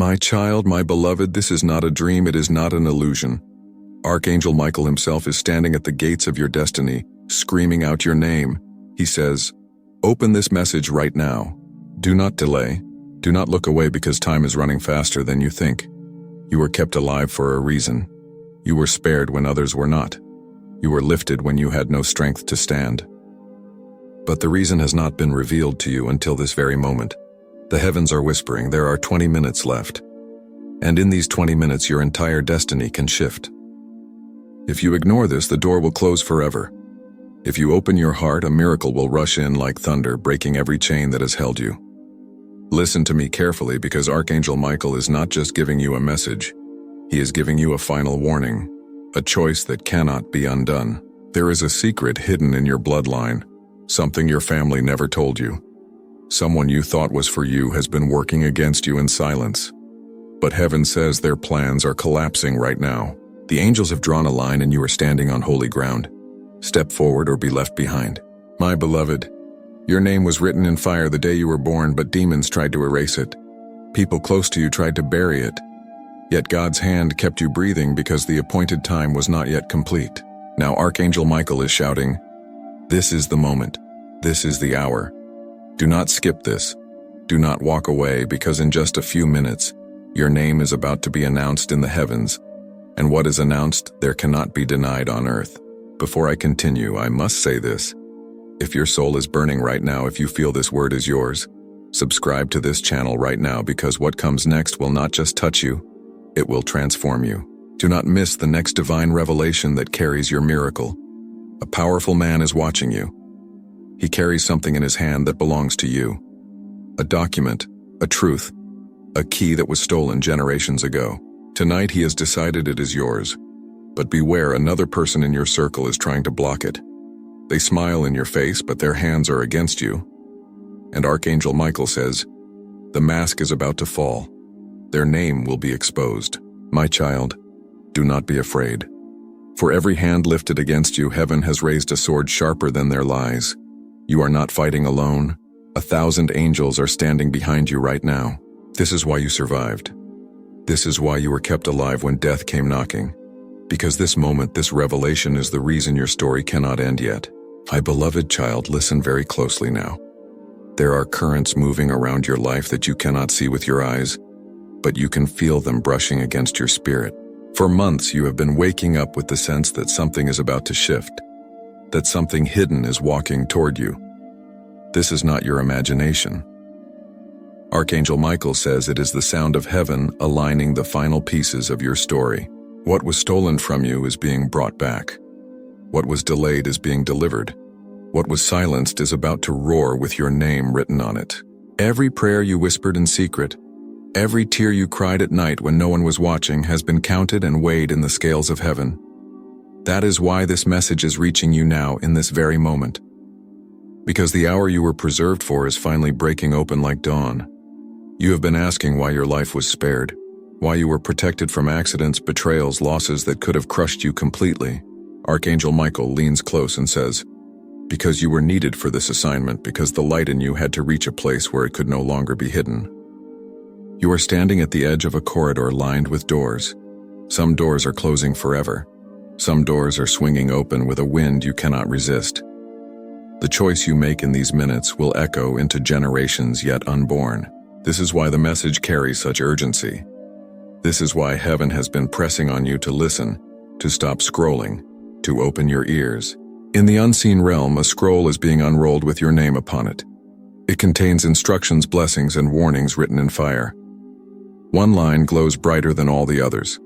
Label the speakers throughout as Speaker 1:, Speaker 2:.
Speaker 1: My child, my beloved, this is not a dream, it is not an illusion. Archangel Michael himself is standing at the gates of your destiny, screaming out your name. He says, "Open this message right now. Do not delay. Do not look away because time is running faster than you think. You were kept alive for a reason. You were spared when others were not. You were lifted when you had no strength to stand. But the reason has not been revealed to you until this very moment. The heavens are whispering there are 20 minutes left. And in these 20 minutes your entire destiny can shift. If you ignore this, the door will close forever. If you open your heart, a miracle will rush in like thunder, breaking every chain that has held you. Listen to me carefully, because Archangel Michael is not just giving you a message. He is giving you a final warning, a choice that cannot be undone. There is a secret hidden in your bloodline, something your family never told you. Someone you thought was for you has been working against you in silence. But heaven says their plans are collapsing right now. The angels have drawn a line and you are standing on holy ground. Step forward or be left behind. My beloved, your name was written in fire the day you were born, but demons tried to erase it. People close to you tried to bury it. Yet God's hand kept you breathing because the appointed time was not yet complete. Now Archangel Michael is shouting, "This is the moment. This is the hour. Do not skip this. Do not walk away, because in just a few minutes, your name is about to be announced in the heavens, and what is announced there cannot be denied on earth." Before I continue, I must say this. If your soul is burning right now, if you feel this word is yours, subscribe to this channel right now, because what comes next will not just touch you, it will transform you. Do not miss the next divine revelation that carries your miracle. A powerful man is watching you. He carries something in his hand that belongs to you. A document, a truth, a key that was stolen generations ago. Tonight he has decided it is yours. But beware, another person in your circle is trying to block it. They smile in your face, but their hands are against you. And Archangel Michael says, the mask is about to fall. Their name will be exposed. My child, do not be afraid. For every hand lifted against you, heaven has raised a sword sharper than their lies. You are not fighting alone. 1,000 angels are standing behind you right now. This is why you survived. This is why you were kept alive when death came knocking. Because this moment, this revelation is the reason your story cannot end yet. My beloved child, listen very closely now. There are currents moving around your life that you cannot see with your eyes, but you can feel them brushing against your spirit. For months, you have been waking up with the sense that something is about to shift, that something hidden is walking toward you. This is not your imagination. Archangel Michael says it is the sound of heaven aligning the final pieces of your story. What was stolen from you is being brought back. What was delayed is being delivered. What was silenced is about to roar with your name written on it. Every prayer you whispered in secret, every tear you cried at night when no one was watching has been counted and weighed in the scales of heaven. That is why this message is reaching you now in this very moment. Because the hour you were preserved for is finally breaking open like dawn. You have been asking why your life was spared, why you were protected from accidents, betrayals, losses that could have crushed you completely. Archangel Michael leans close and says, because you were needed for this assignment, because the light in you had to reach a place where it could no longer be hidden. You are standing at the edge of a corridor lined with doors. Some doors are closing forever. Some doors are swinging open with a wind you cannot resist. The choice you make in these minutes will echo into generations yet unborn. This is why the message carries such urgency. This is why heaven has been pressing on you to listen, to stop scrolling, to open your ears. In the unseen realm, a scroll is being unrolled with your name upon it. It contains instructions, blessings, and warnings written in fire. One line glows brighter than all the others.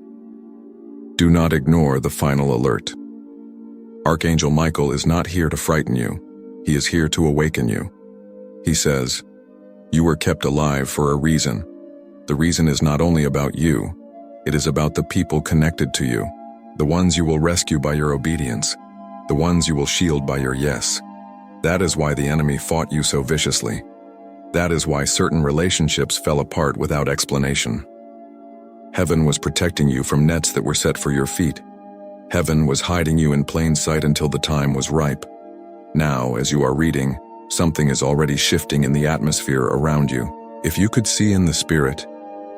Speaker 1: Do not ignore the final alert. Archangel Michael is not here to frighten you. He is here to awaken you. He says, you were kept alive for a reason. The reason is not only about you, it is about the people connected to you, the ones you will rescue by your obedience, the ones you will shield by your yes. That is why the enemy fought you so viciously. That is why certain relationships fell apart without explanation. Heaven was protecting you from nets that were set for your feet. Heaven was hiding you in plain sight until the time was ripe. Now, as you are reading, something is already shifting in the atmosphere around you. If you could see in the spirit,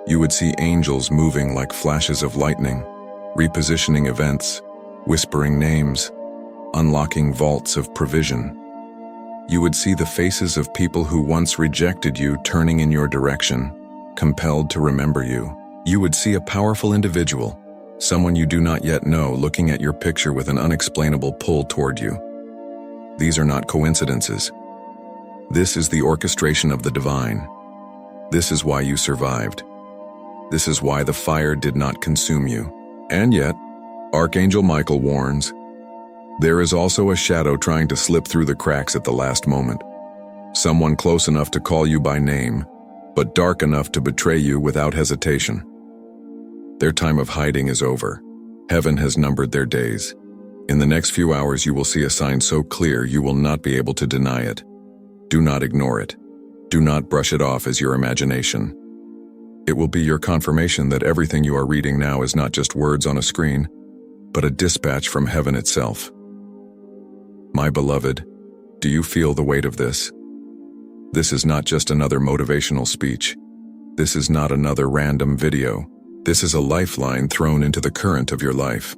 Speaker 1: You would see angels moving like flashes of lightning, repositioning events, whispering names, unlocking vaults of provision. You would see the faces of people who once rejected you turning in your direction, compelled to remember you. You would see a powerful individual, someone you do not yet know, looking at your picture with an unexplainable pull toward you. These are not coincidences. This is the orchestration of the divine. This is why you survived. This is why the fire did not consume you. And yet, Archangel Michael warns, there is also a shadow trying to slip through the cracks at the last moment. Someone close enough to call you by name, but dark enough to betray you without hesitation. Their time of hiding is over. Heaven has numbered their days. In the next few hours you will see a sign so clear you will not be able to deny it. Do not ignore it. Do not brush it off as your imagination. It will be your confirmation that everything you are reading now is not just words on a screen, but a dispatch from heaven itself. My beloved, do you feel the weight of this? This is not just another motivational speech. This is not another random video. This is a lifeline thrown into the current of your life.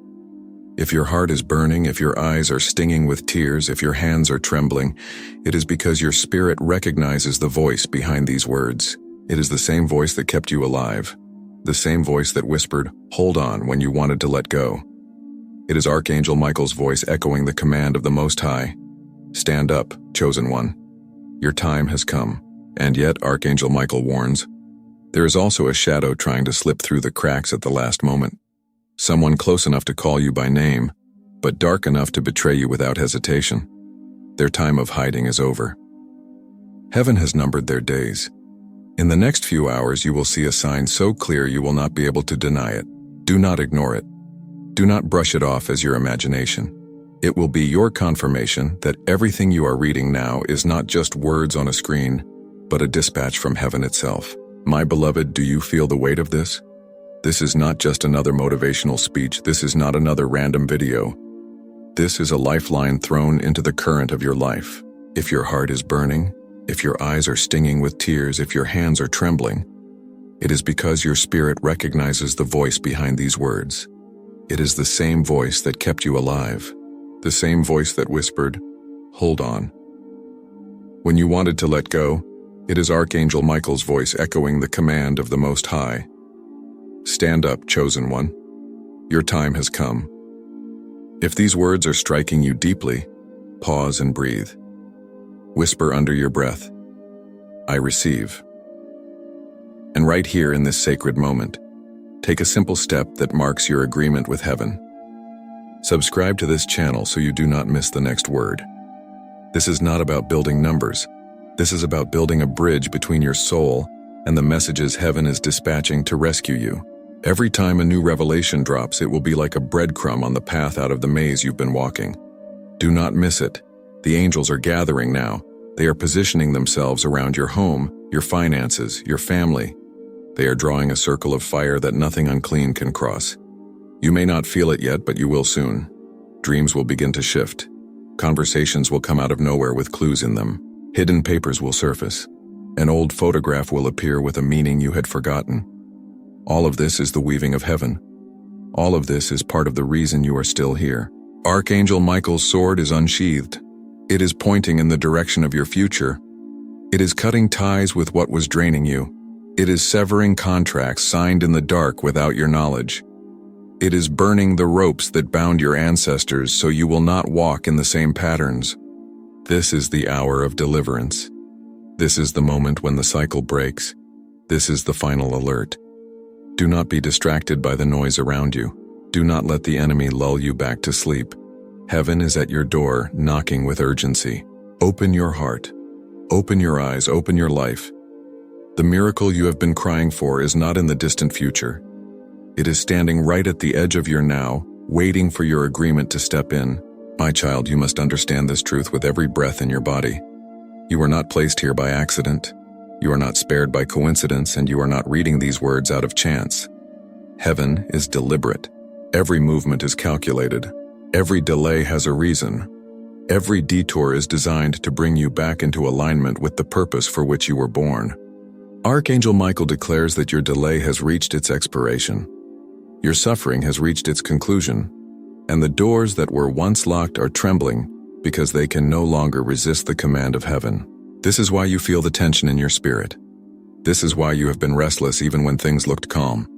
Speaker 1: If your heart is burning, if your eyes are stinging with tears, if your hands are trembling, it is because your spirit recognizes the voice behind these words. It is the same voice that kept you alive, the same voice that whispered, "Hold on," when you wanted to let go. It is Archangel Michael's voice echoing the command of the Most High. Stand up, chosen one. Your time has come. And yet, Archangel Michael warns, there is also a shadow trying to slip through the cracks at the last moment. Someone close enough to call you by name, but dark enough to betray you without hesitation. Their time of hiding is over. Heaven has numbered their days. In the next few hours you will see a sign so clear you will not be able to deny it. Do not ignore it. Do not brush it off as your imagination. It will be your confirmation that everything you are reading now is not just words on a screen, but a dispatch from heaven itself. My beloved, do you feel the weight of this? This is not just another motivational speech. This is not another random video. This is a lifeline thrown into the current of your life. If your heart is burning, if your eyes are stinging with tears, if your hands are trembling, it is because your spirit recognizes the voice behind these words. It is the same voice that kept you alive, the same voice that whispered, "Hold on." When you wanted to let go, it is Archangel Michael's voice echoing the command of the Most High. Stand up, chosen one. Your time has come. If these words are striking you deeply, pause and breathe. Whisper under your breath, "I receive." And right here in this sacred moment, take a simple step that marks your agreement with heaven. Subscribe to this channel so you do not miss the next word. This is not about building numbers. This is about building a bridge between your soul and the messages heaven is dispatching to rescue you. Every time a new revelation drops, it will be like a breadcrumb on the path out of the maze you've been walking. Do not miss it. The angels are gathering now. They are positioning themselves around your home, your finances, your family. They are drawing a circle of fire that nothing unclean can cross. You may not feel it yet, but you will soon. Dreams will begin to shift. Conversations will come out of nowhere with clues in them. Hidden papers will surface. An old photograph will appear with a meaning you had forgotten. All of this is the weaving of heaven. All of this is part of the reason you are still here. Archangel Michael's sword is unsheathed. It is pointing in the direction of your future. It is cutting ties with what was draining you. It is severing contracts signed in the dark without your knowledge. It is burning the ropes that bound your ancestors so you will not walk in the same patterns. This is the hour of deliverance. This is the moment when the cycle breaks. This is the final alert. Do not be distracted by the noise around you. Do not let the enemy lull you back to sleep. Heaven is at your door, knocking with urgency. Open your heart. Open your eyes. Open your life. The miracle you have been crying for is not in the distant future. It is standing right at the edge of your now, waiting for your agreement to step in. My child, you must understand this truth with every breath in your body. You are not placed here by accident. You are not spared by coincidence, and you are not reading these words out of chance. Heaven is deliberate. Every movement is calculated. Every delay has a reason. Every detour is designed to bring you back into alignment with the purpose for which you were born. Archangel Michael declares that your delay has reached its expiration. Your suffering has reached its conclusion, and the doors that were once locked are trembling because they can no longer resist the command of heaven. This is why you feel the tension in your spirit. This is why you have been restless even when things looked calm.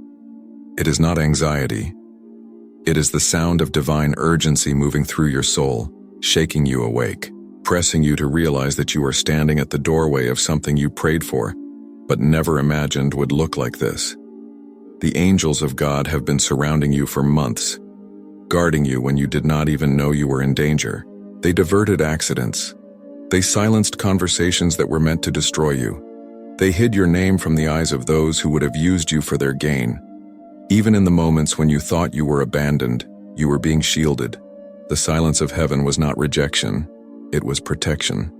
Speaker 1: It is not anxiety. It is the sound of divine urgency moving through your soul, shaking you awake, pressing you to realize that you are standing at the doorway of something you prayed for, but never imagined would look like this. The angels of God have been surrounding you for months, guarding you when you did not even know you were in danger. They diverted accidents. They silenced conversations that were meant to destroy you. They hid your name from the eyes of those who would have used you for their gain. Even in the moments when you thought you were abandoned, you were being shielded. The silence of heaven was not rejection, it was protection.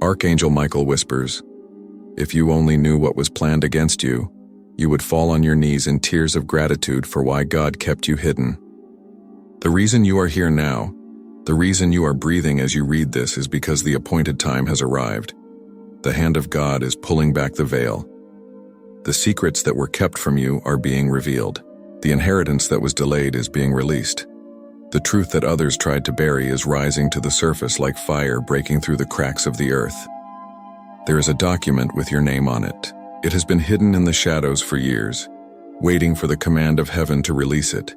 Speaker 1: Archangel Michael whispers, "If you only knew what was planned against you, you would fall on your knees in tears of gratitude for why God kept you hidden." The reason you are here now, the reason you are breathing as you read this is because the appointed time has arrived. The hand of God is pulling back the veil. The secrets that were kept from you are being revealed. The inheritance that was delayed is being released. The truth that others tried to bury is rising to the surface like fire breaking through the cracks of the earth. There is a document with your name on it. It has been hidden in the shadows for years, waiting for the command of heaven to release it.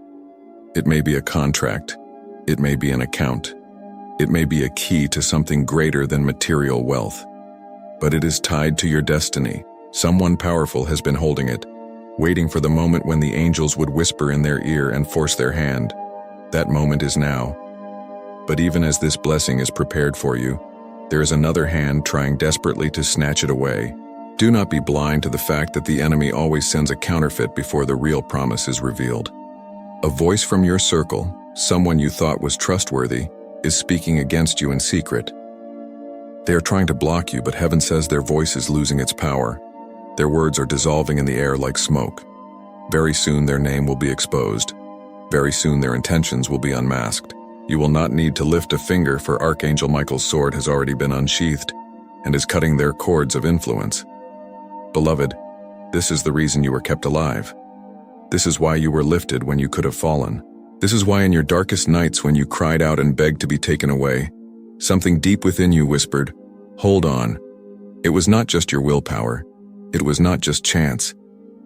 Speaker 1: It may be a contract. It may be an account. It may be a key to something greater than material wealth. But it is tied to your destiny. Someone powerful has been holding it, waiting for the moment when the angels would whisper in their ear and force their hand. That moment is now. But even as this blessing is prepared for you, there is another hand trying desperately to snatch it away. Do not be blind to the fact that the enemy always sends a counterfeit before the real promise is revealed. A voice from your circle, someone you thought was trustworthy, is speaking against you in secret. They are trying to block you, but heaven says their voice is losing its power. Their words are dissolving in the air like smoke. Very soon their name will be exposed. Very soon their intentions will be unmasked. You will not need to lift a finger, for Archangel Michael's sword has already been unsheathed and is cutting their cords of influence. Beloved, this is the reason you were kept alive. This is why you were lifted when you could have fallen. This is why in your darkest nights when you cried out and begged to be taken away, something deep within you whispered, "Hold on." It was not just your willpower. It was not just chance.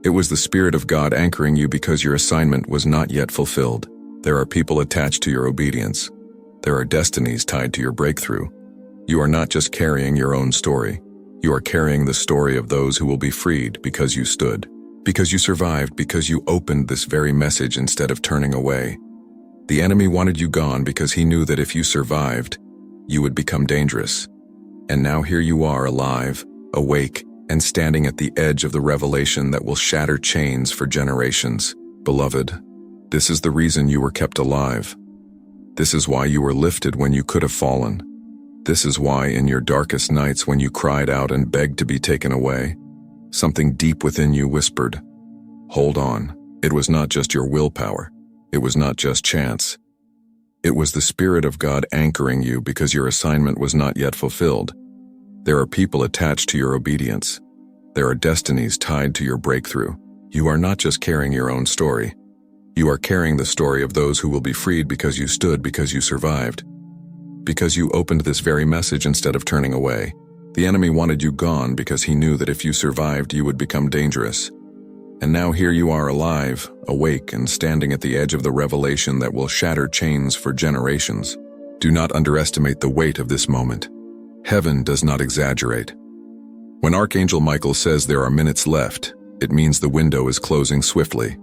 Speaker 1: It was the Spirit of God anchoring you because your assignment was not yet fulfilled. There are people attached to your obedience. There are destinies tied to your breakthrough. You are not just carrying your own story. You are carrying the story of those who will be freed because you stood, because you survived, because you opened this very message instead of turning away. The enemy wanted you gone because he knew that if you survived, you would become dangerous. And now here you are, alive, awake, and standing at the edge of the revelation that will shatter chains for generations. Beloved, this is the reason you were kept alive. This is why you were lifted when you could have fallen. This is why in your darkest nights when you cried out and begged to be taken away, something deep within you whispered, "Hold on." It was not just your willpower. It was not just chance. It was the Spirit of God anchoring you because your assignment was not yet fulfilled. There are people attached to your obedience. There are destinies tied to your breakthrough. You are not just carrying your own story. You are carrying the story of those who will be freed because you stood, because you survived, because you opened this very message instead of turning away. The enemy wanted you gone because he knew that if you survived, you would become dangerous. And now here you are, alive, awake, and standing at the edge of the revelation that will shatter chains for generations. Do not underestimate the weight of this moment. Heaven does not exaggerate. When Archangel Michael says there are minutes left, it means the window is closing swiftly.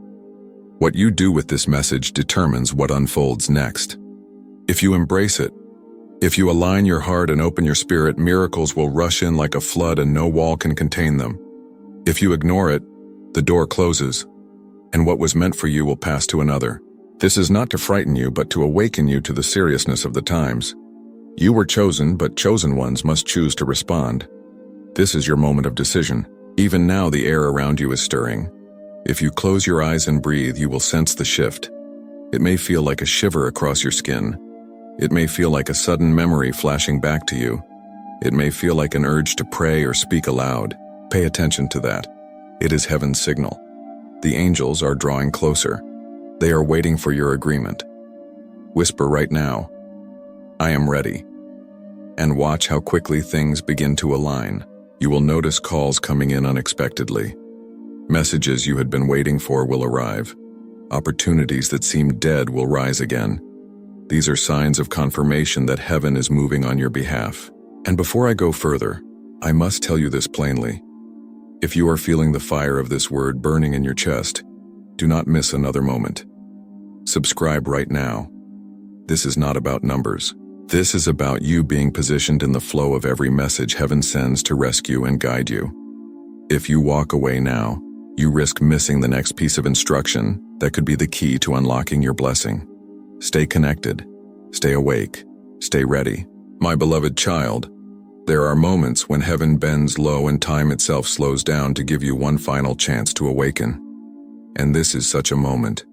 Speaker 1: What you do with this message determines what unfolds next. If you embrace it, if you align your heart and open your spirit, miracles will rush in like a flood and no wall can contain them. If you ignore it, the door closes, and what was meant for you will pass to another. This is not to frighten you, but to awaken you to the seriousness of the times. You were chosen, but chosen ones must choose to respond. This is your moment of decision. Even now the air around you is stirring. If you close your eyes and breathe, you will sense the shift. It may feel like a shiver across your skin. It may feel like a sudden memory flashing back to you. It may feel like an urge to pray or speak aloud. Pay attention to that. It is heaven's signal. The angels are drawing closer. They are waiting for your agreement. Whisper right now, "I am ready." And watch how quickly things begin to align. You will notice calls coming in unexpectedly. Messages you had been waiting for will arrive. Opportunities that seemed dead will rise again. These are signs of confirmation that heaven is moving on your behalf. And before I go further, I must tell you this plainly. If you are feeling the fire of this word burning in your chest, do not miss another moment. Subscribe right now. This is not about numbers. This is about you being positioned in the flow of every message heaven sends to rescue and guide you. If you walk away now, you risk missing the next piece of instruction that could be the key to unlocking your blessing. Stay connected, stay awake, stay ready. My beloved child, there are moments when heaven bends low and time itself slows down to give you one final chance to awaken. And this is such a moment.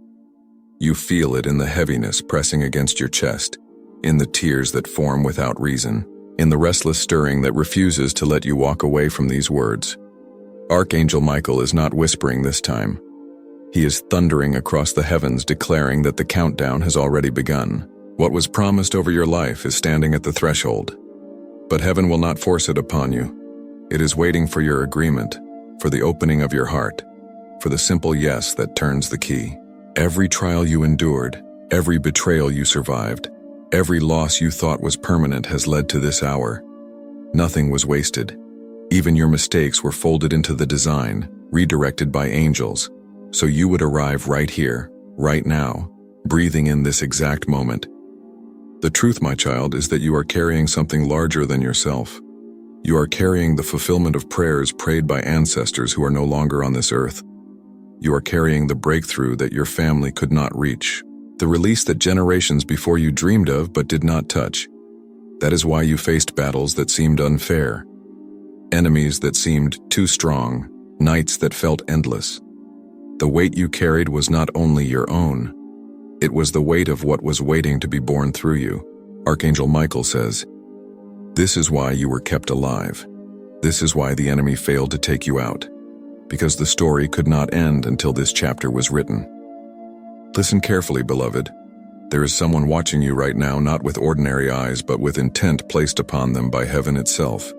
Speaker 1: You feel it in the heaviness pressing against your chest, in the tears that form without reason, in the restless stirring that refuses to let you walk away from these words. Archangel Michael is not whispering this time. He is thundering across the heavens, declaring that the countdown has already begun. What was promised over your life is standing at the threshold. But heaven will not force it upon you. It is waiting for your agreement, for the opening of your heart, for the simple yes that turns the key. Every trial you endured, every betrayal you survived, every loss you thought was permanent has led to this hour. Nothing was wasted. Even your mistakes were folded into the design, redirected by angels, so you would arrive right here, right now, breathing in this exact moment. The truth, my child, is that you are carrying something larger than yourself. You are carrying the fulfillment of prayers prayed by ancestors who are no longer on this earth. You are carrying the breakthrough that your family could not reach, the release that generations before you dreamed of but did not touch. That is why you faced battles that seemed unfair, enemies that seemed too strong, nights that felt endless. The weight you carried was not only your own, it was the weight of what was waiting to be born through you. Archangel Michael says, "This is why you were kept alive. This is why the enemy failed to take you out, because the story could not end until this chapter was written." Listen carefully, beloved. There is someone watching you right now, not with ordinary eyes, but with intent placed upon them by heaven itself.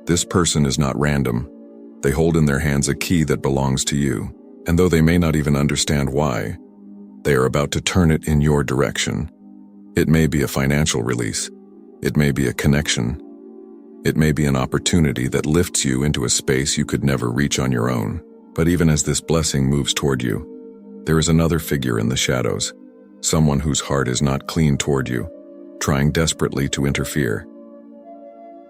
Speaker 1: This person is not random. They hold in their hands a key that belongs to you, and though they may not even understand why, they are about to turn it in your direction. It may be a financial release. It may be a connection. It may be an opportunity that lifts you into a space you could never reach on your own. But even as this blessing moves toward you, there is another figure in the shadows, someone whose heart is not clean toward you, trying desperately to interfere.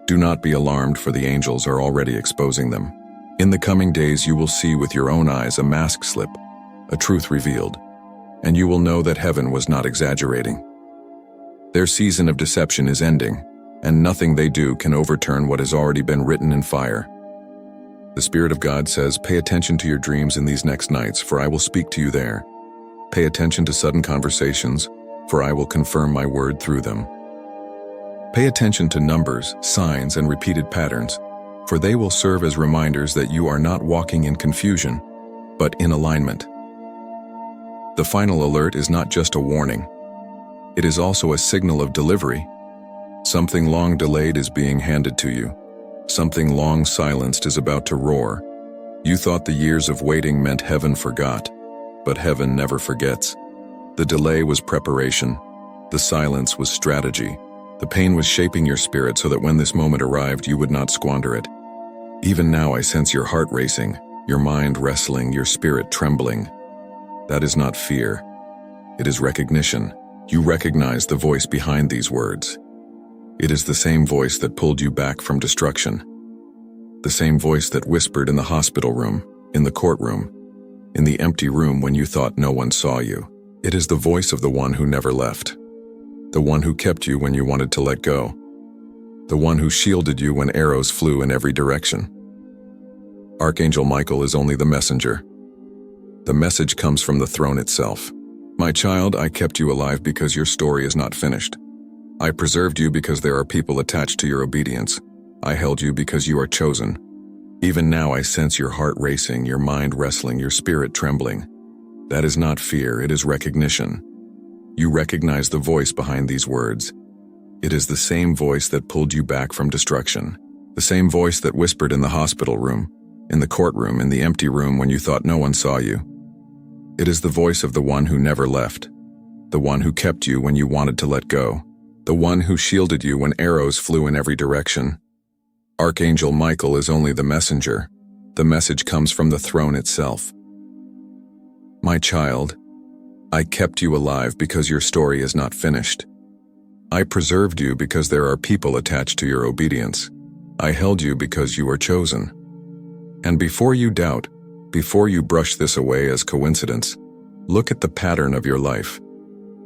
Speaker 1: Do not be alarmed, for the angels are already exposing them. In the coming days you will see with your own eyes a mask slip, a truth revealed, and you will know that heaven was not exaggerating. Their season of deception is ending, and nothing they do can overturn what has already been written in fire. The Spirit of God says, "Pay attention to your dreams in these next nights, for I will speak to you there. Pay attention to sudden conversations, for I will confirm my word through them. Pay attention to numbers, signs, and repeated patterns, for they will serve as reminders that you are not walking in confusion, but in alignment." The final alert is not just a warning. It is also a signal of delivery. Something long delayed is being handed to you. Something long silenced is about to roar. You thought the years of waiting meant heaven forgot, but heaven never forgets. The delay was preparation. The silence was strategy. The pain was shaping your spirit so that when this moment arrived, you would not squander it. Even now I sense your heart racing, your mind wrestling, your spirit trembling. That is not fear. It is recognition. You recognize the voice behind these words. It is the same voice that pulled you back from destruction. The same voice that whispered in the hospital room, in the courtroom, in the empty room when you thought no one saw you. It is the voice of the one who never left. The one who kept you when you wanted to let go. The one who shielded you when arrows flew in every direction. Archangel Michael is only the messenger. The message comes from the throne itself. My child, I kept you alive because your story is not finished. I preserved you because there are people attached to your obedience. I held you because you are chosen. Even now I sense your heart racing, your mind wrestling, your spirit trembling. That is not fear, it is recognition. You recognize the voice behind these words. It is the same voice that pulled you back from destruction. The same voice that whispered in the hospital room, in the courtroom, in the empty room when you thought no one saw you. It is the voice of the one who never left, the one who kept you when you wanted to let go, the one who shielded you when arrows flew in every direction. Archangel Michael is only the messenger. The message comes from the throne itself. My child, I kept you alive because your story is not finished. I preserved you because there are people attached to your obedience. I held you because you are chosen. And before you doubt, before you brush this away as coincidence, look at the pattern of your life.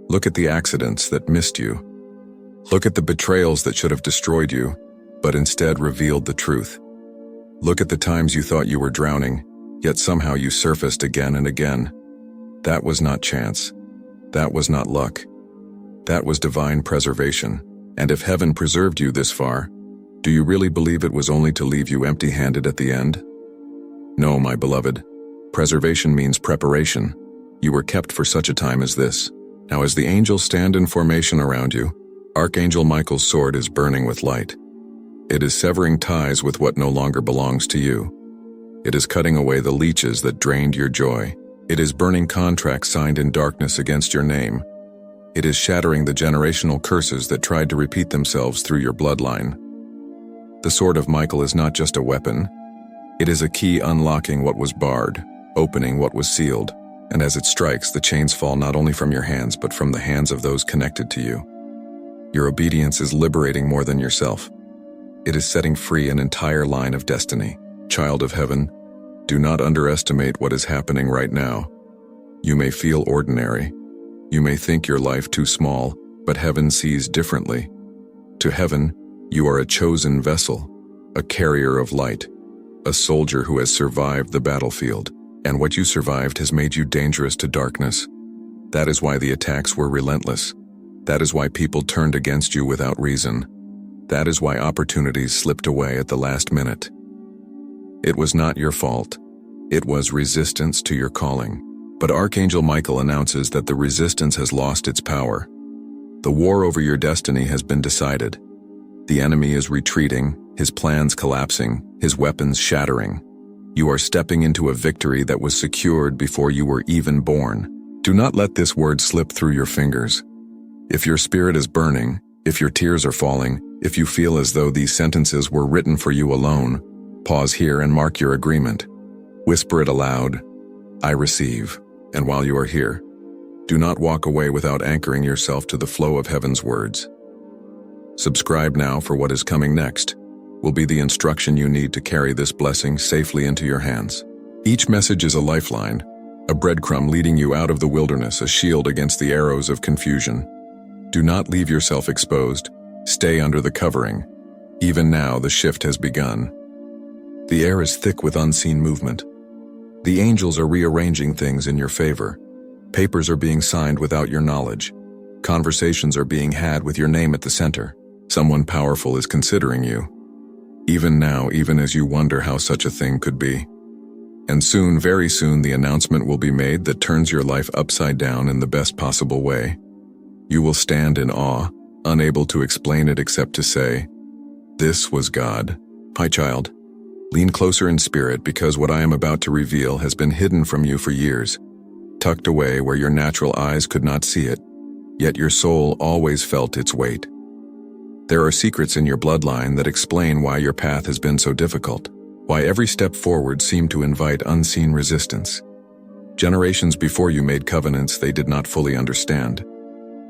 Speaker 1: Look at the accidents that missed you. Look at the betrayals that should have destroyed you, but instead revealed the truth. Look at the times you thought you were drowning, yet somehow you surfaced again and again. That was not chance. That was not luck. That was divine preservation. And if heaven preserved you this far, do you really believe it was only to leave you empty-handed at the end? No, my beloved. Preservation means preparation. You were kept for such a time as this. Now as the angels stand in formation around you, Archangel Michael's sword is burning with light. It is severing ties with what no longer belongs to you. It is cutting away the leeches that drained your joy. It is burning contracts signed in darkness against your name. It is shattering the generational curses that tried to repeat themselves through your bloodline. The sword of Michael is not just a weapon. It is a key unlocking what was barred, opening what was sealed, and as it strikes, the chains fall not only from your hands but from the hands of those connected to you. Your obedience is liberating more than yourself. It is setting free an entire line of destiny. Child of heaven, do not underestimate what is happening right now. You may feel ordinary. You may think your life too small, but heaven sees differently. To heaven, you are a chosen vessel, a carrier of light, a soldier who has survived the battlefield, and what you survived has made you dangerous to darkness. That is why the attacks were relentless. That is why people turned against you without reason. That is why opportunities slipped away at the last minute. It was not your fault. It was resistance to your calling. But Archangel Michael announces that the resistance has lost its power. The war over your destiny has been decided. The enemy is retreating, his plans collapsing, his weapons shattering. You are stepping into a victory that was secured before you were even born. Do not let this word slip through your fingers. If your spirit is burning, if your tears are falling, if you feel as though these sentences were written for you alone, pause here and mark your agreement. Whisper it aloud, I receive. And while you are here, do not walk away without anchoring yourself to the flow of heaven's words. Subscribe now for what is coming next. Will be the instruction you need to carry this blessing safely into your hands. Each message is a lifeline, a breadcrumb leading you out of the wilderness, a shield against the arrows of confusion. Do not leave yourself exposed. Stay under the covering. Even now, the shift has begun. The air is thick with unseen movement. The angels are rearranging things in your favor. Papers are being signed without your knowledge. Conversations are being had with your name at the center. Someone powerful is considering you. Even now, even as you wonder how such a thing could be. And soon, very soon, the announcement will be made that turns your life upside down in the best possible way. You will stand in awe, unable to explain it except to say, "This was God." My child, lean closer in spirit because what I am about to reveal has been hidden from you for years, tucked away where your natural eyes could not see it, yet your soul always felt its weight. There are secrets in your bloodline that explain why your path has been so difficult, why every step forward seemed to invite unseen resistance. Generations before you made covenants they did not fully understand.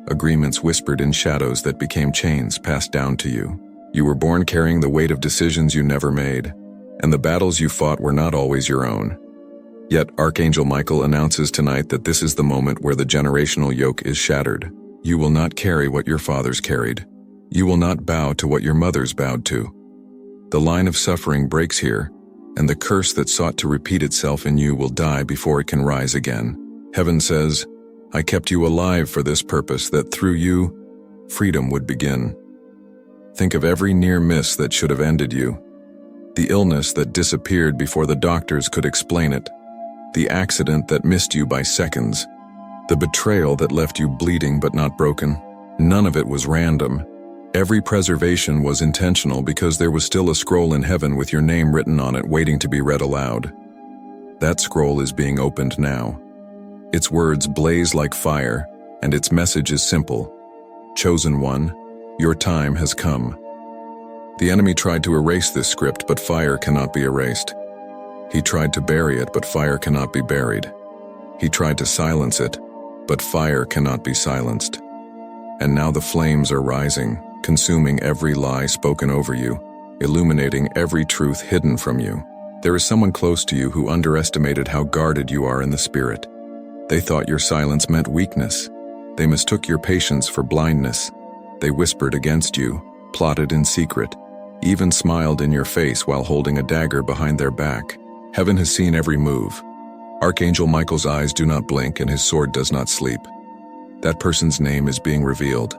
Speaker 1: Agreements whispered in shadows that became chains passed down to you. You were born carrying the weight of decisions you never made, and the battles you fought were not always your own. Yet Archangel Michael announces tonight that this is the moment where the generational yoke is shattered. You will not carry what your fathers carried. You will not bow to what your mothers bowed to. The line of suffering breaks here, and the curse that sought to repeat itself in you will die before it can rise again. Heaven says, I kept you alive for this purpose, that through you, freedom would begin. Think of every near miss that should have ended you. The illness that disappeared before the doctors could explain it. The accident that missed you by seconds. The betrayal that left you bleeding but not broken. None of it was random. Every preservation was intentional because there was still a scroll in heaven with your name written on it waiting to be read aloud. That scroll is being opened now. Its words blaze like fire, and its message is simple. Chosen one, your time has come. The enemy tried to erase this script, but fire cannot be erased. He tried to bury it, but fire cannot be buried. He tried to silence it, but fire cannot be silenced. And now the flames are rising, consuming every lie spoken over you, illuminating every truth hidden from you. There is someone close to you who underestimated how guarded you are in the spirit. They thought your silence meant weakness. They mistook your patience for blindness. They whispered against you, plotted in secret, even smiled in your face while holding a dagger behind their back. Heaven has seen every move. Archangel Michael's eyes do not blink and his sword does not sleep. That person's name is being revealed.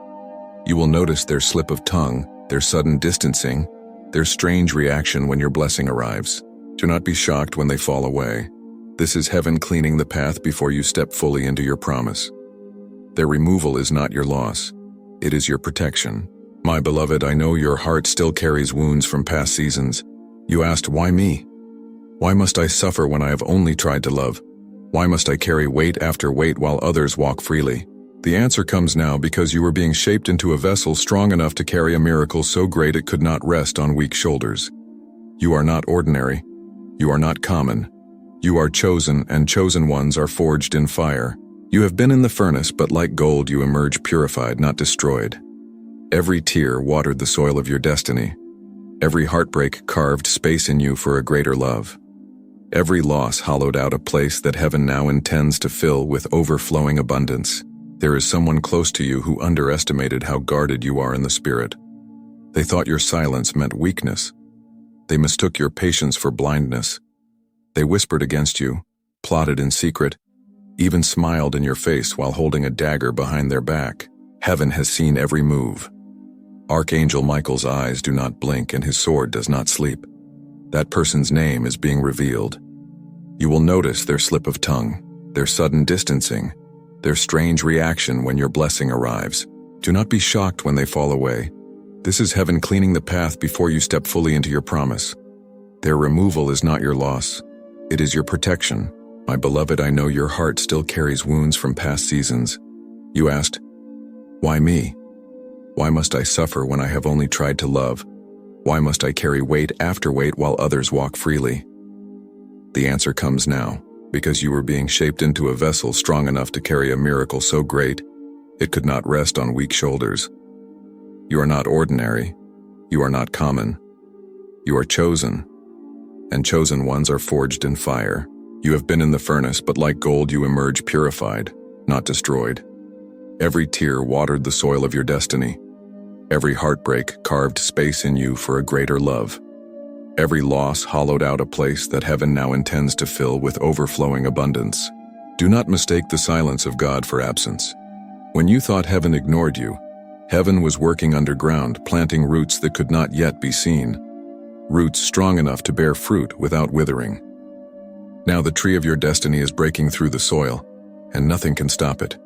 Speaker 1: You will notice their slip of tongue, their sudden distancing, their strange reaction when your blessing arrives. Do not be shocked when they fall away. This is heaven cleaning the path before you step fully into your promise. Their removal is not your loss. It is your protection. My beloved, I know your heart still carries wounds from past seasons. You asked, why me? Why must I suffer when I have only tried to love? Why must I carry weight after weight while others walk freely? The answer comes now because you were being shaped into a vessel strong enough to carry a miracle so great it could not rest on weak shoulders. You are not ordinary. You are not common. You are chosen, and chosen ones are forged in fire. You have been in the furnace, but like gold you emerge purified, not destroyed. Every tear watered the soil of your destiny. Every heartbreak carved space in you for a greater love. Every loss hollowed out a place that heaven now intends to fill with overflowing abundance. There is someone close to you who underestimated how guarded you are in the spirit. They thought your silence meant weakness. They mistook your patience for blindness. They whispered against you, plotted in secret, even smiled in your face while holding a dagger behind their back. Heaven has seen every move. Archangel Michael's eyes do not blink and his sword does not sleep. That person's name is being revealed. You will notice their slip of tongue, their sudden distancing, their strange reaction when your blessing arrives. Do not be shocked when they fall away. This is heaven cleaning the path before you step fully into your promise. Their removal is not your loss. It is your protection. My beloved, I know your heart still carries wounds from past seasons. You asked, why me? Why must I suffer when I have only tried to love? Why must I carry weight after weight while others walk freely? The answer comes now, because you were being shaped into a vessel strong enough to carry a miracle so great, it could not rest on weak shoulders. You are not ordinary. You are not common. You are chosen, and chosen ones are forged in fire. You have been in the furnace, but like gold you emerge purified, not destroyed. Every tear watered the soil of your destiny. Every heartbreak carved space in you for a greater love. Every loss hollowed out a place that heaven now intends to fill with overflowing abundance. Do not mistake the silence of God for absence. When you thought heaven ignored you, heaven was working underground, planting roots that could not yet be seen. Roots strong enough to bear fruit without withering. Now the tree of your destiny is breaking through the soil, and nothing can stop it.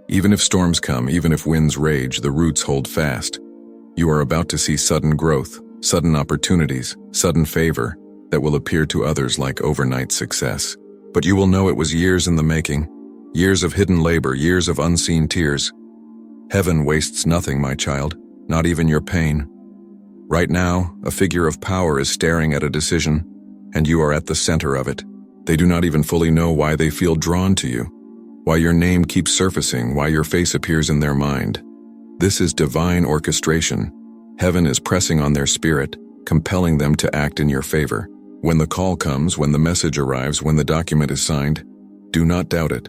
Speaker 1: Even if storms come, even if winds rage, the roots hold fast. You are about to see sudden growth, sudden opportunities, sudden favor that will appear to others like overnight success. But you will know it was years in the making, years of hidden labor, years of unseen tears. Heaven wastes nothing, my child, not even your pain. Right now, a figure of power is staring at a decision, and you are at the center of it. They do not even fully know why they feel drawn to you, why your name keeps surfacing, why your face appears in their mind. This is divine orchestration. Heaven is pressing on their spirit, compelling them to act in your favor. When the call comes, when the message arrives, when the document is signed, do not doubt it.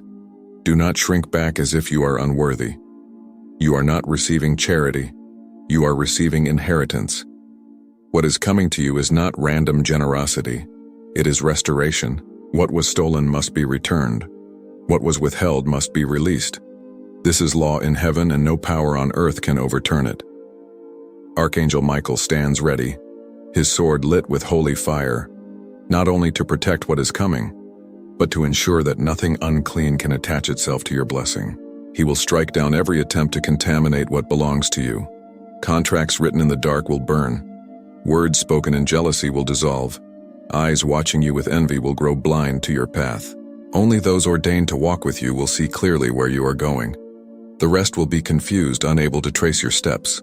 Speaker 1: Do not shrink back as if you are unworthy. You are not receiving charity. You are receiving inheritance. What is coming to you is not random generosity. It is restoration. What was stolen must be returned. What was withheld must be released. This is law in heaven, and no power on earth can overturn it. Archangel Michael stands ready. his sword lit with holy fire, not only to protect what is coming, but to ensure that nothing unclean can attach itself to your blessing. He will strike down every attempt to contaminate what belongs to you. Contracts written in the dark will burn. Words spoken in jealousy will dissolve. Eyes watching you with envy will grow blind to your path. Only those ordained to walk with you will see clearly where you are going. The rest will be confused, unable to trace your steps.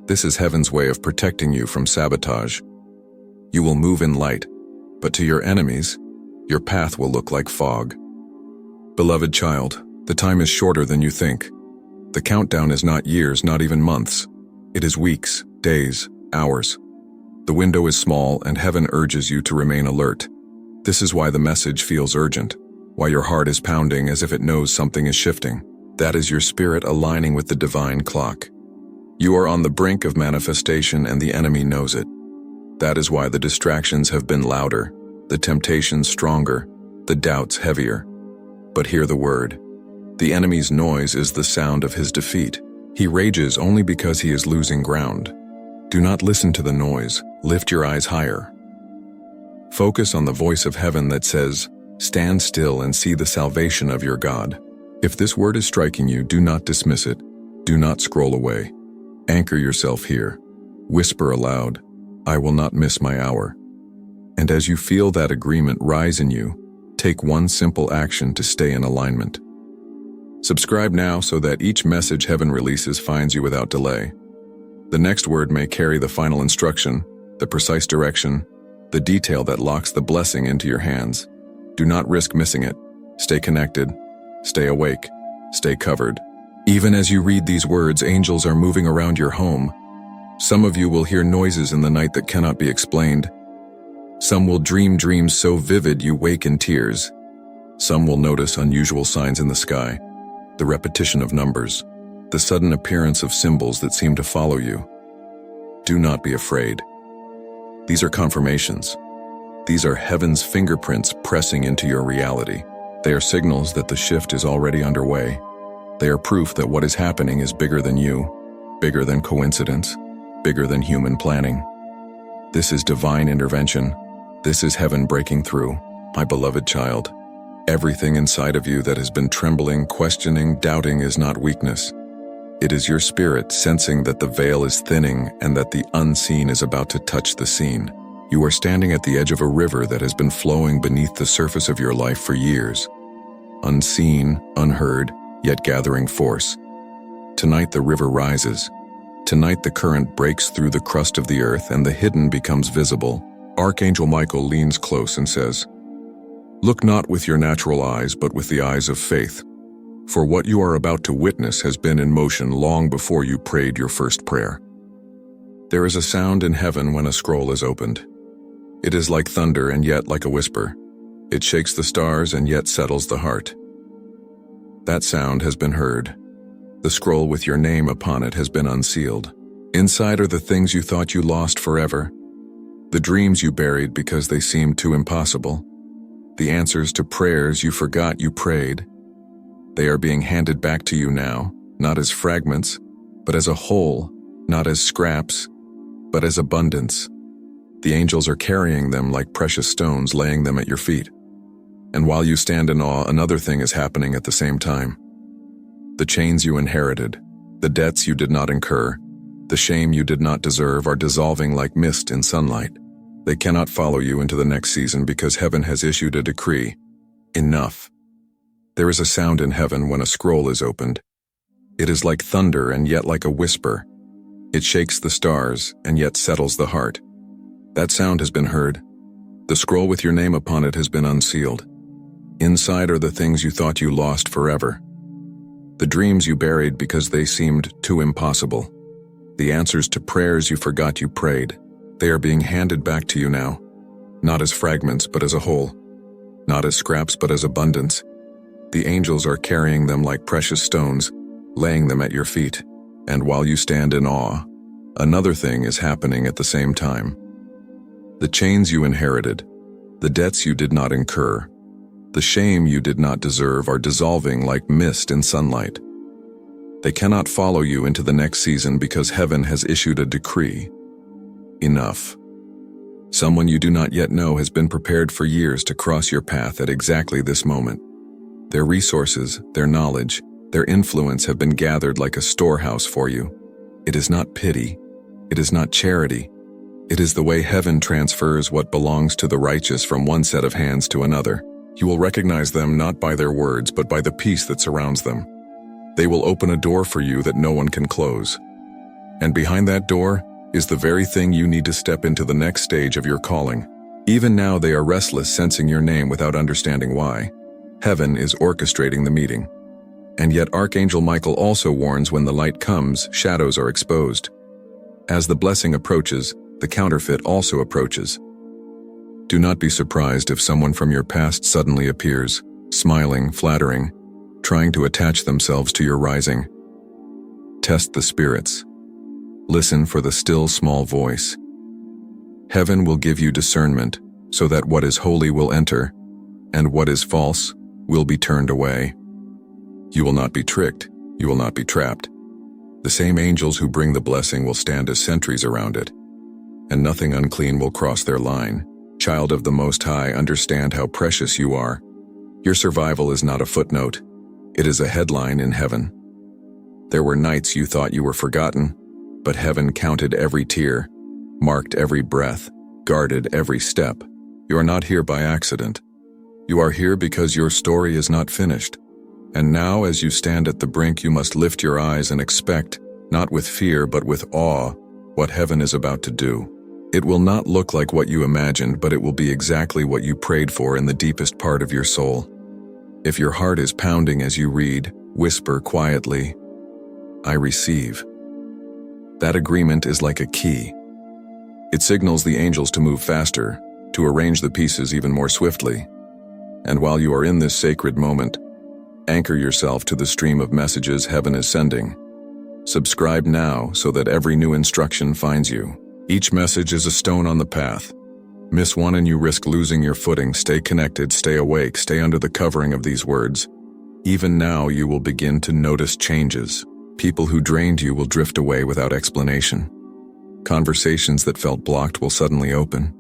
Speaker 1: This is heaven's way of protecting you from sabotage. You will move in light, but to your enemies, your path will look like fog. Beloved child, the time is shorter than you think. The countdown is not years, not even months. It is weeks, days, hours. The window is small, and heaven urges you to remain alert. This is why the message feels urgent, why your heart is pounding as if it knows something is shifting. That is your spirit aligning with the divine clock. You are on the brink of manifestation, and the enemy knows it. That is why the distractions have been louder, the temptations stronger, the doubts heavier. But hear the word. The enemy's noise is the sound of his defeat. He rages only because he is losing ground. Do not listen to the noise. Lift your eyes higher. Focus on the voice of heaven that says, "Stand still and see the salvation of your God." If this word is striking you, do not dismiss it. Do not scroll away. Anchor yourself here. Whisper aloud, "I will not miss my hour." And as you feel that agreement rise in you, take one simple action to stay in alignment. Subscribe now so that each message heaven releases finds you without delay. The next word may carry the final instruction, the precise direction, the detail that locks the blessing into your hands. Do not risk missing it. Stay connected, stay awake, stay covered. Even as you read these words, angels are moving around your home. Some of you will hear noises in the night that cannot be explained. Some will dream dreams so vivid you wake in tears. Some will notice unusual signs in the sky, the repetition of numbers, the sudden appearance of symbols that seem to follow you. Do not be afraid. These are confirmations. These are heaven's fingerprints pressing into your reality. They are signals that the shift is already underway. They are proof that what is happening is bigger than you, bigger than coincidence, bigger than human planning. This is divine intervention. This is heaven breaking through. My beloved child, everything inside of you that has been trembling, questioning, doubting is not weakness. It is your spirit sensing that the veil is thinning and that the unseen is about to touch the seen. You are standing at the edge of a river that has been flowing beneath the surface of your life for years. Unseen, unheard, yet gathering force. Tonight the river rises. Tonight the current breaks through the crust of the earth and the hidden becomes visible. Archangel Michael leans close and says, "Look not with your natural eyes, but with the eyes of faith. For what you are about to witness has been in motion long before you prayed your first prayer." There is a sound in heaven when a scroll is opened. It is like thunder and yet like a whisper. It shakes the stars and yet settles the heart. That sound has been heard. The scroll with your name upon it has been unsealed. Inside are the things you thought you lost forever, the dreams you buried because they seemed too impossible, the answers to prayers you forgot you prayed. They are being handed back to you now, not as fragments, but as a whole, not as scraps, but as abundance. The angels are carrying them like precious stones, laying them at your feet. And while you stand in awe, another thing is happening at the same time. The chains you inherited, the debts you did not incur, the shame you did not deserve are dissolving like mist in sunlight. They cannot follow you into the next season because heaven has issued a decree. Enough. There is a sound in heaven when a scroll is opened. It is like thunder and yet like a whisper. It shakes the stars and yet settles the heart. That sound has been heard. The scroll with your name upon it has been unsealed. Inside are the things you thought you lost forever. The dreams you buried because they seemed too impossible. The answers to prayers you forgot you prayed. They are being handed back to you now. Not as fragments, but as a whole. Not as scraps, but as abundance. The angels are carrying them like precious stones, laying them at your feet. And while you stand in awe, another thing is happening at the same time. The chains you inherited, the debts you did not incur, the shame you did not deserve are dissolving like mist in sunlight. They cannot follow you into the next season because heaven has issued a decree. Enough. Someone you do not yet know has been prepared for years to cross your path at exactly this moment. Their resources, their knowledge, their influence have been gathered like a storehouse for you. It is not pity. It is not charity. It is the way heaven transfers what belongs to the righteous from one set of hands to another. You will recognize them not by their words, but by the peace that surrounds them. They will open a door for you that no one can close. And behind that door is the very thing you need to step into the next stage of your calling. Even now they are restless, sensing your name without understanding why. Heaven is orchestrating the meeting. And yet Archangel Michael also warns when the light comes, shadows are exposed. As the blessing approaches, the counterfeit also approaches. Do not be surprised if someone from your past suddenly appears, smiling, flattering, trying to attach themselves to your rising. Test the spirits. Listen for the still small voice. Heaven will give you discernment so that what is holy will enter, and what is false will be turned away. You will not be tricked. You will not be trapped. The same angels who bring the blessing will stand as sentries around it, and nothing unclean will cross their line. Child of the Most High, understand how precious you are. Your survival is not a footnote. It is a headline in heaven. There were nights you thought you were forgotten, but heaven counted every tear, marked every breath, guarded every step. You are not here by accident. You are here because your story is not finished. And now, as you stand at the brink, you must lift your eyes and expect, not with fear but with awe, what heaven is about to do. It will not look like what you imagined, but it will be exactly what you prayed for in the deepest part of your soul. If your heart is pounding as you read, whisper quietly, "I receive." That agreement is like a key. It signals the angels to move faster, to arrange the pieces even more swiftly. And while you are in this sacred moment, anchor yourself to the stream of messages heaven is sending. Subscribe now so that every new instruction finds you. Each message is a stone on the path. Miss one and you risk losing your footing. Stay connected, stay awake, stay under the covering of these words. Even now you will begin to notice changes. People who drained you will drift away without explanation. Conversations that felt blocked will suddenly open.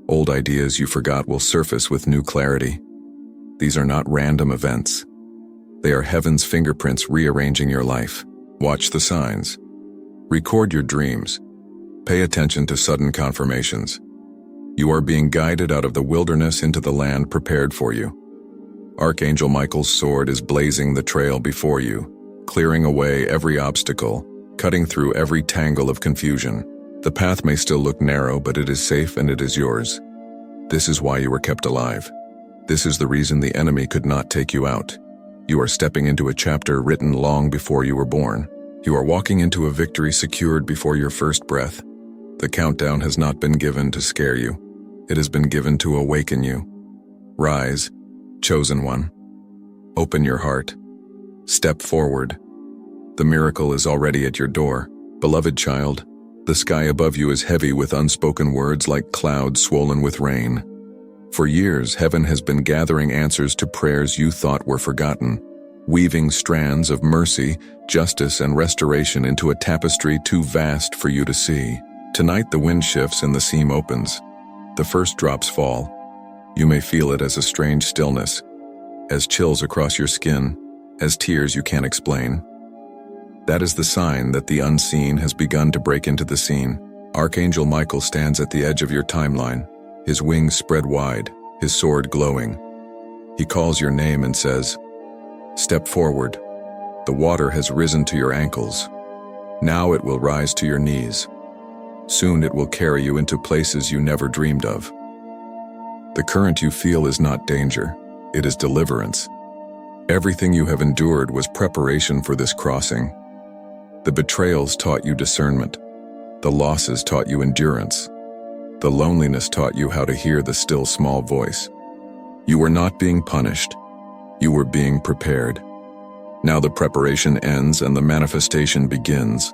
Speaker 1: Old ideas you forgot will surface with new clarity. These are not random events. They are heaven's fingerprints rearranging your life. Watch the signs. Record your dreams. Pay attention to sudden confirmations. You are being guided out of the wilderness into the land prepared for you. Archangel Michael's sword is blazing the trail before you, clearing away every obstacle, cutting through every tangle of confusion. The path may still look narrow, but it is safe and it is yours. This is why you were kept alive. This is the reason the enemy could not take you out. You are stepping into a chapter written long before you were born. You are walking into a victory secured before your first breath. The countdown has not been given to scare you. It has been given to awaken you. Rise, chosen one. Open your heart. Step forward. The miracle is already at your door. Beloved child, the sky above you is heavy with unspoken words like clouds swollen with rain. For years, heaven has been gathering answers to prayers you thought were forgotten, weaving strands of mercy, justice, and restoration into a tapestry too vast for you to see. Tonight the wind shifts and the seam opens. The first drops fall. You may feel it as a strange stillness, as chills across your skin, as tears you can't explain. That is the sign that the unseen has begun to break into the scene. Archangel Michael stands at the edge of your timeline, his wings spread wide, his sword glowing. He calls your name and says, "Step forward. The water has risen to your ankles. Now it will rise to your knees. Soon it will carry you into places you never dreamed of." The current you feel is not danger, it is deliverance. Everything you have endured was preparation for this crossing. The betrayals taught you discernment. The losses taught you endurance. The loneliness taught you how to hear the still small voice. You were not being punished. You were being prepared. Now the preparation ends and the manifestation begins.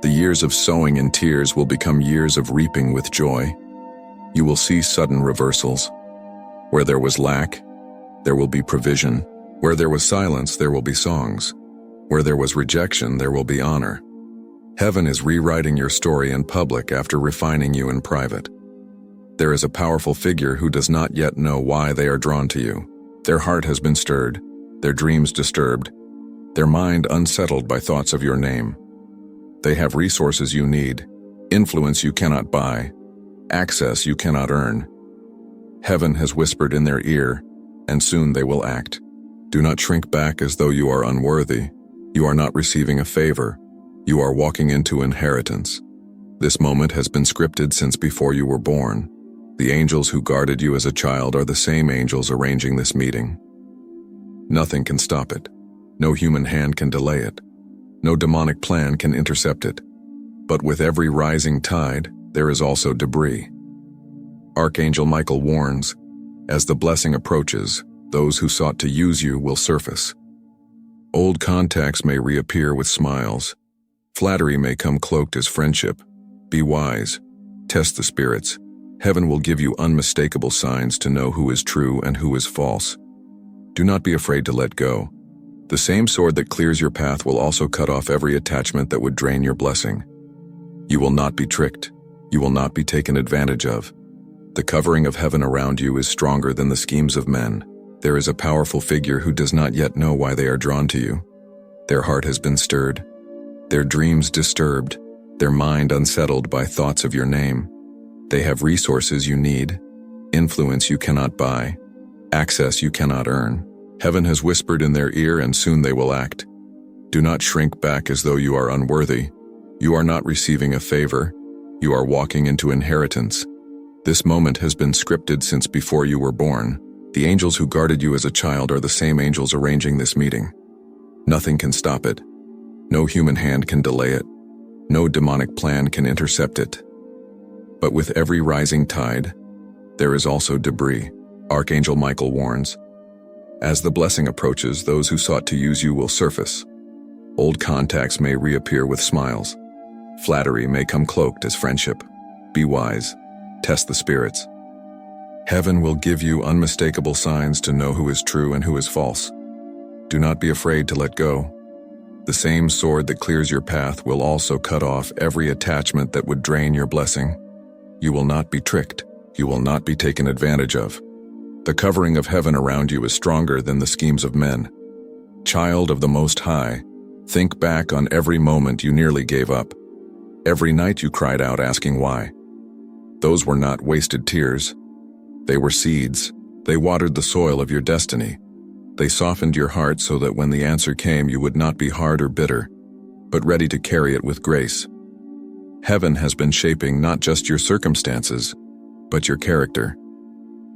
Speaker 1: The years of sowing in tears will become years of reaping with joy. You will see sudden reversals. Where there was lack, there will be provision. Where there was silence, there will be songs. Where there was rejection, there will be honor. Heaven is rewriting your story in public after refining you in private. There is a powerful figure who does not yet know why they are drawn to you. Their heart has been stirred, their dreams disturbed, their mind unsettled by thoughts of your name. They have resources you need, influence you cannot buy, access you cannot earn. Heaven has whispered in their ear, and soon they will act. Do not shrink back as though you are unworthy. You are not receiving a favor. You are walking into inheritance. This moment has been scripted since before you were born. The angels who guarded you as a child are the same angels arranging this meeting. Nothing can stop it. No human hand can delay it. No demonic plan can intercept it. But with every rising tide, there is also debris. Archangel Michael warns, as the blessing approaches, those who sought to use you will surface. Old contacts may reappear with smiles. Flattery may come cloaked as friendship. Be wise. Test the spirits. Heaven will give you unmistakable signs to know who is true and who is false. Do not be afraid to let go. The same sword that clears your path will also cut off every attachment that would drain your blessing. You will not be tricked. You will not be taken advantage of. The covering of heaven around you is stronger than the schemes of men. There is a powerful figure who does not yet know why they are drawn to you. Their heart has been stirred, their dreams disturbed, their mind unsettled by thoughts of your name. They have resources you need, influence you cannot buy, access you cannot earn. Heaven has whispered in their ear, and soon they will act. Do not shrink back as though you are unworthy. You are not receiving a favor. You are walking into inheritance. This moment has been scripted since before you were born. The angels who guarded you as a child are the same angels arranging this meeting. Nothing can stop it. No human hand can delay it. No demonic plan can intercept it. But with every rising tide, there is also debris. Archangel Michael warns, as the blessing approaches, those who sought to use you will surface. Old contacts may reappear with smiles. Flattery may come cloaked as friendship. Be wise. Test the spirits. Heaven will give you unmistakable signs to know who is true and who is false. Do not be afraid to let go. The same sword that clears your path will also cut off every attachment that would drain your blessing. You will not be tricked. You will not be taken advantage of. The covering of heaven around you is stronger than the schemes of men. Child of the Most High, think back on every moment you nearly gave up. Every night you cried out asking why. Those were not wasted tears. They were seeds. They watered the soil of your destiny. They softened your heart so that when the answer came, you would not be hard or bitter, but ready to carry it with grace. Heaven has been shaping not just your circumstances, but your character.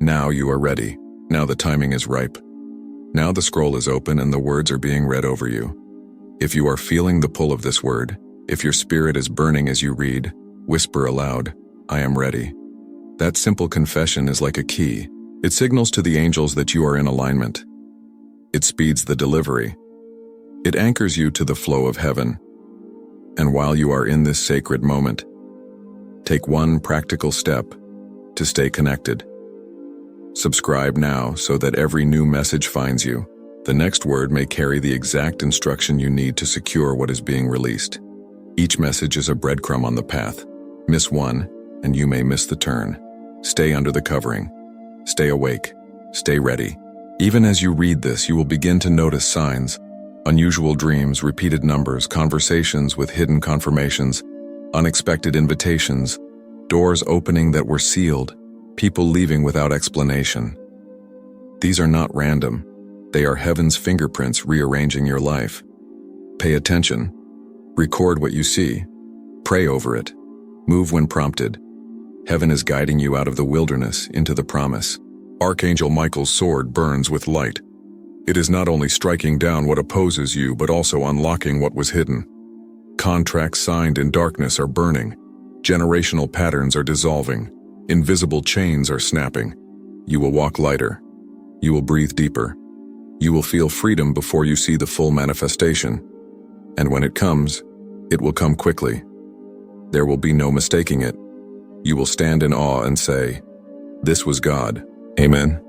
Speaker 1: Now you are ready. Now the timing is ripe. Now the scroll is open and the words are being read over you. If you are feeling the pull of this word, if your spirit is burning as you read, whisper aloud, I am ready. That simple confession is like a key. It signals to the angels that you are in alignment. It speeds the delivery. It anchors you to the flow of heaven. And while you are in this sacred moment, take one practical step to stay connected. Subscribe now so that every new message finds you. The next word may carry the exact instruction you need to secure what is being released. Each message is a breadcrumb on the path. Miss one, and you may miss the turn. Stay under the covering. Stay awake. Stay ready. Even as you read this, you will begin to notice signs. Unusual dreams, repeated numbers, conversations with hidden confirmations, unexpected invitations, doors opening that were sealed, people leaving without explanation. These are not random. They are heaven's fingerprints rearranging your life. Pay attention. Record what you see. Pray over it. Move when prompted. Heaven is guiding you out of the wilderness into the promise. Archangel Michael's sword burns with light. It is not only striking down what opposes you, but also unlocking what was hidden. Contracts signed in darkness are burning. Generational patterns are dissolving. Invisible chains are snapping. You will walk lighter. You will breathe deeper. You will feel freedom before you see the full manifestation. And when it comes, it will come quickly. There will be no mistaking it. You will stand in awe and say, "This was God." Amen.